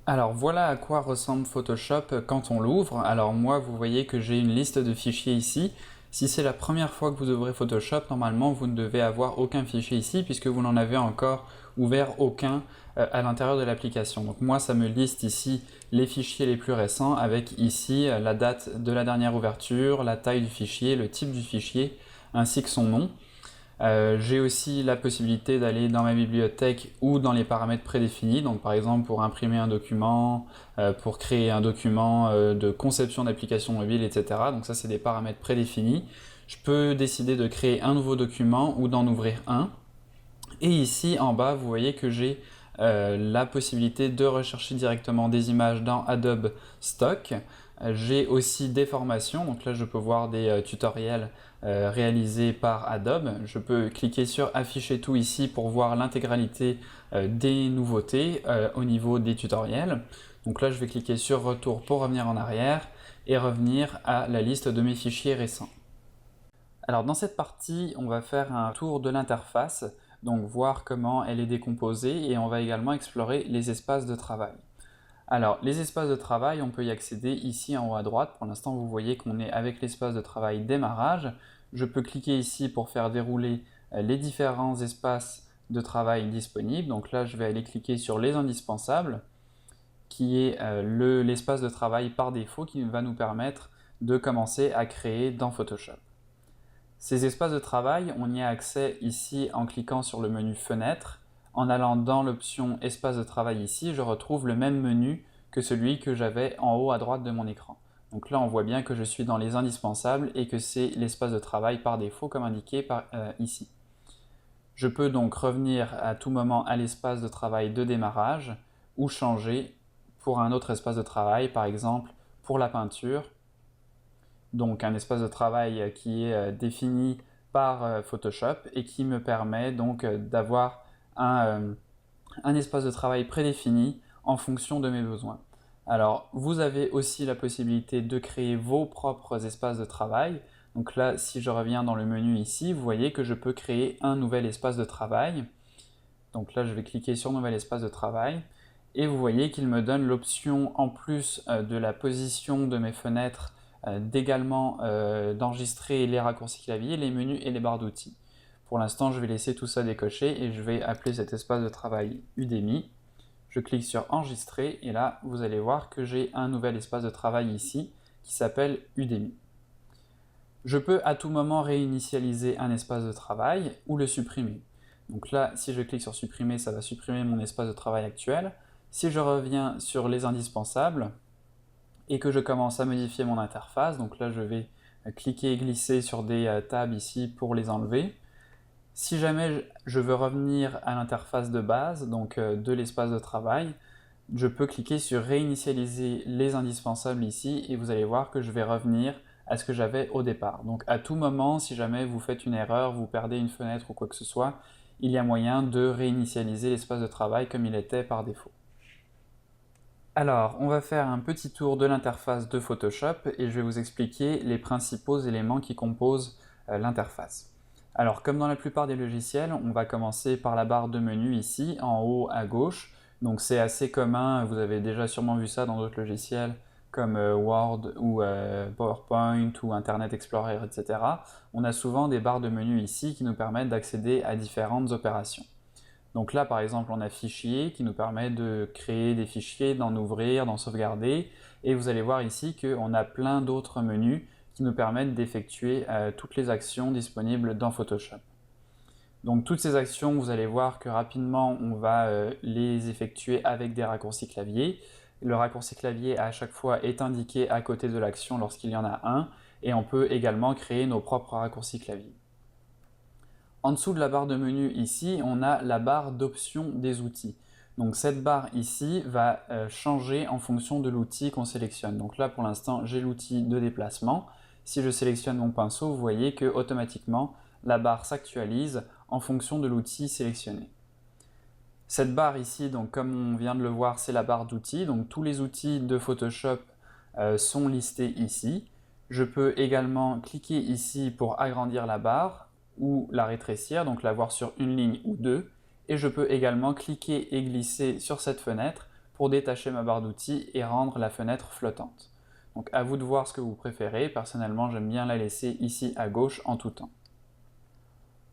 Alors voilà à quoi ressemble Photoshop quand on l'ouvre. Alors moi, vous voyez que j'ai une liste de fichiers ici. Si c'est la première fois que vous ouvrez Photoshop, normalement vous ne devez avoir aucun fichier ici puisque vous n'en avez encore ouvert aucun à l'intérieur de l'application. Donc moi, ça me liste ici les fichiers les plus récents avec ici la date de la dernière ouverture, la taille du fichier, le type du fichier ainsi que son nom. J'ai aussi la possibilité d'aller dans ma bibliothèque ou dans les paramètres prédéfinis, donc par exemple pour imprimer un document, pour créer un document de conception d'application mobile, etc. Donc ça c'est des paramètres prédéfinis. Je peux décider de créer un nouveau document ou d'en ouvrir un. Et ici en bas vous voyez que j'ai la possibilité de rechercher directement des images dans Adobe Stock. J'ai aussi des formations, donc là je peux voir des tutoriels réalisés par Adobe. Je peux cliquer sur afficher tout ici pour voir l'intégralité des nouveautés au niveau des tutoriels. Donc là je vais cliquer sur retour pour revenir en arrière et revenir à la liste de mes fichiers récents. Alors dans cette partie, on va faire un tour de l'interface, donc voir comment elle est décomposée et on va également explorer les espaces de travail. Alors les espaces de travail, on peut y accéder ici en haut à droite. Pour l'instant, vous voyez qu'on est avec l'espace de travail démarrage. Je peux cliquer ici pour faire dérouler les différents espaces de travail disponibles. Donc là, je vais aller cliquer sur les indispensables, qui est l'espace de travail par défaut qui va nous permettre de commencer à créer dans Photoshop. Ces espaces de travail, on y a accès ici en cliquant sur le menu Fenêtre. En allant dans l'option Espace de travail ici, je retrouve le même menu que celui que j'avais en haut à droite de mon écran. Donc là, on voit bien que je suis dans les indispensables et que c'est l'espace de travail par défaut comme indiqué ici. Je peux donc revenir à tout moment à l'espace de travail de démarrage ou changer pour un autre espace de travail, par exemple pour la peinture. Donc un espace de travail qui est défini par Photoshop et qui me permet donc d'avoir un espace de travail prédéfini en fonction de mes besoins. Alors vous avez aussi la possibilité de créer vos propres espaces de travail. Donc là, si je reviens dans le menu ici, vous voyez que je peux créer un nouvel espace de travail. Donc là, je vais cliquer sur Nouvel espace de travail et vous voyez qu'il me donne l'option, en plus de la position de mes fenêtres, d'également d'enregistrer les raccourcis clavier, les menus et les barres d'outils. Pour l'instant, je vais laisser tout ça décoché et je vais appeler cet espace de travail Udemy. Je clique sur Enregistrer et là, vous allez voir que j'ai un nouvel espace de travail ici qui s'appelle Udemy. Je peux à tout moment réinitialiser un espace de travail ou le supprimer. Donc là, si je clique sur supprimer, ça va supprimer mon espace de travail actuel. Si je reviens sur les indispensables et que je commence à modifier mon interface, donc là je vais cliquer et glisser sur des tabs ici pour les enlever. Si jamais je veux revenir à l'interface de base, donc de l'espace de travail, je peux cliquer sur réinitialiser les indispensables ici et vous allez voir que je vais revenir à ce que j'avais au départ. Donc à tout moment, si jamais vous faites une erreur, vous perdez une fenêtre ou quoi que ce soit, il y a moyen de réinitialiser l'espace de travail comme il était par défaut. Alors, on va faire un petit tour de l'interface de Photoshop et je vais vous expliquer les principaux éléments qui composent l'interface. Alors, comme dans la plupart des logiciels, on va commencer par la barre de menu ici, en haut à gauche. Donc c'est assez commun, vous avez déjà sûrement vu ça dans d'autres logiciels comme Word ou PowerPoint ou Internet Explorer, etc. On a souvent des barres de menu ici qui nous permettent d'accéder à différentes opérations. Donc là, par exemple, on a Fichier qui nous permet de créer des fichiers, d'en ouvrir, d'en sauvegarder. Et vous allez voir ici qu'on a plein d'autres menus qui nous permettent d'effectuer toutes les actions disponibles dans Photoshop. Donc toutes ces actions, vous allez voir que rapidement, on va les effectuer avec des raccourcis clavier. Le raccourci clavier à chaque fois est indiqué à côté de l'action lorsqu'il y en a un. Et on peut également créer nos propres raccourcis clavier. En dessous de la barre de menu ici, on a la barre d'options des outils. Donc cette barre ici va changer en fonction de l'outil qu'on sélectionne. Donc là pour l'instant j'ai l'outil de déplacement. Si je sélectionne mon pinceau, vous voyez que automatiquement la barre s'actualise en fonction de l'outil sélectionné. Cette barre ici, donc comme on vient de le voir, c'est la barre d'outils. Donc tous les outils de Photoshop sont listés ici. Je peux également cliquer ici pour agrandir la barre ou la rétrécir, donc la voir sur une ligne ou deux. Et je peux également cliquer et glisser sur cette fenêtre pour détacher ma barre d'outils et rendre la fenêtre flottante. Donc à vous de voir ce que vous préférez. Personnellement, j'aime bien la laisser ici à gauche en tout temps.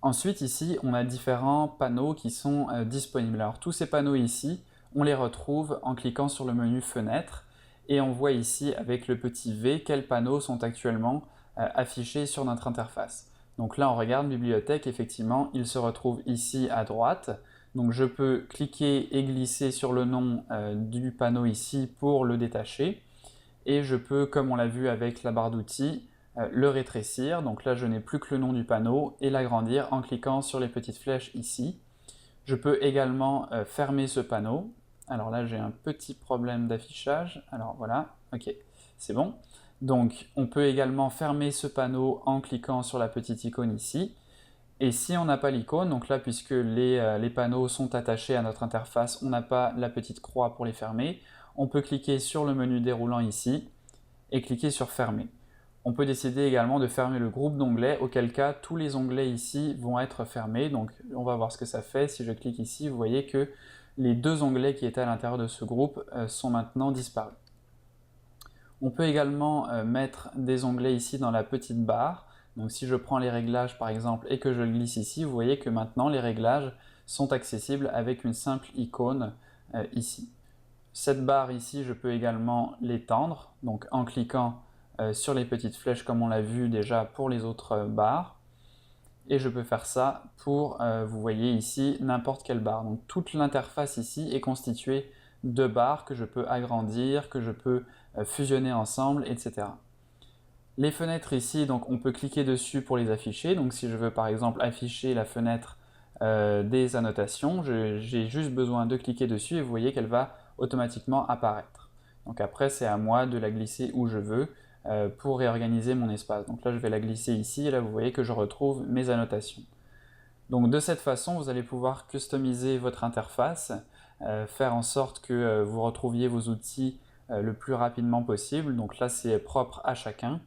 Ensuite, ici, on a différents panneaux qui sont disponibles. Alors tous ces panneaux ici, on les retrouve en cliquant sur le menu Fenêtre et on voit ici avec le petit V quels panneaux sont actuellement affichés sur notre interface. Donc là, on regarde Bibliothèque, effectivement, il se retrouve ici à droite. Donc je peux cliquer et glisser sur le nom du panneau ici pour le détacher. Et je peux, comme on l'a vu avec la barre d'outils, le rétrécir. Donc là, je n'ai plus que le nom du panneau et l'agrandir en cliquant sur les petites flèches ici. Je peux également fermer ce panneau. Alors là, j'ai un petit problème d'affichage. Alors voilà, ok, c'est bon. Donc, on peut également fermer ce panneau en cliquant sur la petite icône ici. Et si on n'a pas l'icône, donc là, puisque les panneaux sont attachés à notre interface, on n'a pas la petite croix pour les fermer, on peut cliquer sur le menu déroulant ici et cliquer sur Fermer. On peut décider également de fermer le groupe d'onglets, auquel cas tous les onglets ici vont être fermés. Donc on va voir ce que ça fait. Si je clique ici, vous voyez que les deux onglets qui étaient à l'intérieur de ce groupe sont maintenant disparus. On peut également mettre des onglets ici dans la petite barre. Donc si je prends les réglages par exemple et que je le glisse ici, vous voyez que maintenant les réglages sont accessibles avec une simple icône ici. Cette barre ici, je peux également l'étendre, donc en cliquant sur les petites flèches comme on l'a vu déjà pour les autres barres. Et je peux faire ça pour, vous voyez ici, n'importe quelle barre. Donc toute l'interface ici est constituée de barres que je peux agrandir, que je peux fusionner ensemble, etc. Les fenêtres ici, donc on peut cliquer dessus pour les afficher. Donc si je veux par exemple afficher la fenêtre des annotations, j'ai juste besoin de cliquer dessus et vous voyez qu'elle va automatiquement apparaître. Donc après, c'est à moi de la glisser où je veux pour réorganiser mon espace. Donc là, je vais la glisser ici et là, vous voyez que je retrouve mes annotations. Donc de cette façon, vous allez pouvoir customiser votre interface, faire en sorte que vous retrouviez vos outils le plus rapidement possible. Donc là, c'est propre à chacun.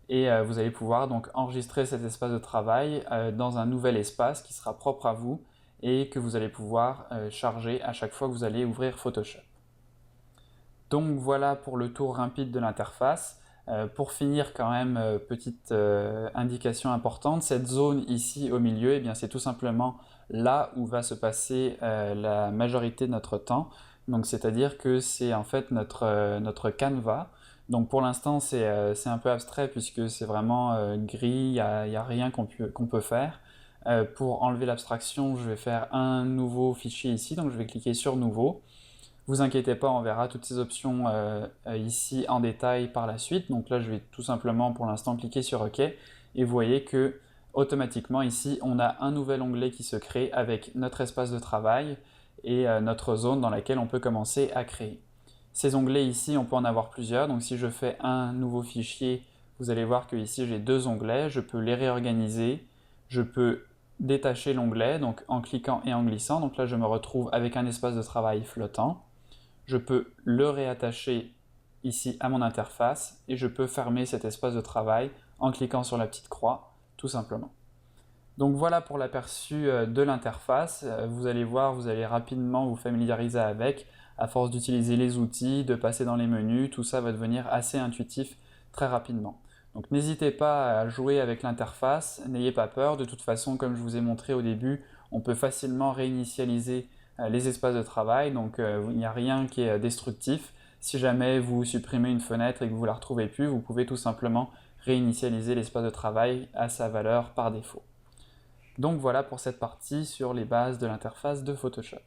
Et vous allez pouvoir donc enregistrer cet espace de travail dans un nouvel espace qui sera propre à vous et que vous allez pouvoir charger à chaque fois que vous allez ouvrir Photoshop. Donc voilà pour le tour rapide de l'interface. Pour finir quand même, petite indication importante, cette zone ici au milieu, eh bien, c'est tout simplement là où va se passer la majorité de notre temps. Donc c'est-à-dire que c'est en fait notre canevas. Donc pour l'instant c'est un peu abstrait puisque c'est vraiment gris, il n'y a rien qu'on peut faire. Pour enlever l'abstraction, je vais faire un nouveau fichier ici, donc je vais cliquer sur Nouveau. Vous inquiétez pas, on verra toutes ces options ici en détail par la suite. Donc là, je vais tout simplement pour l'instant cliquer sur OK et vous voyez que automatiquement ici, on a un nouvel onglet qui se crée avec notre espace de travail et notre zone dans laquelle on peut commencer à créer. Ces onglets ici, on peut en avoir plusieurs. Donc si je fais un nouveau fichier, vous allez voir que ici j'ai deux onglets. Je peux les réorganiser. Je peux détacher l'onglet donc en cliquant et en glissant. Donc là, je me retrouve avec un espace de travail flottant. Je peux le réattacher ici à mon interface et je peux fermer cet espace de travail en cliquant sur la petite croix, tout simplement. Donc voilà pour l'aperçu de l'interface. Vous allez voir, vous allez rapidement vous familiariser avec. À force d'utiliser les outils, de passer dans les menus, tout ça va devenir assez intuitif très rapidement. Donc n'hésitez pas à jouer avec l'interface, n'ayez pas peur. De toute façon, comme je vous ai montré au début, on peut facilement réinitialiser les espaces de travail, donc il n'y a rien qui est destructif. Si jamais vous supprimez une fenêtre et que vous ne la retrouvez plus, vous pouvez tout simplement réinitialiser l'espace de travail à sa valeur par défaut. Donc voilà pour cette partie sur les bases de l'interface de Photoshop.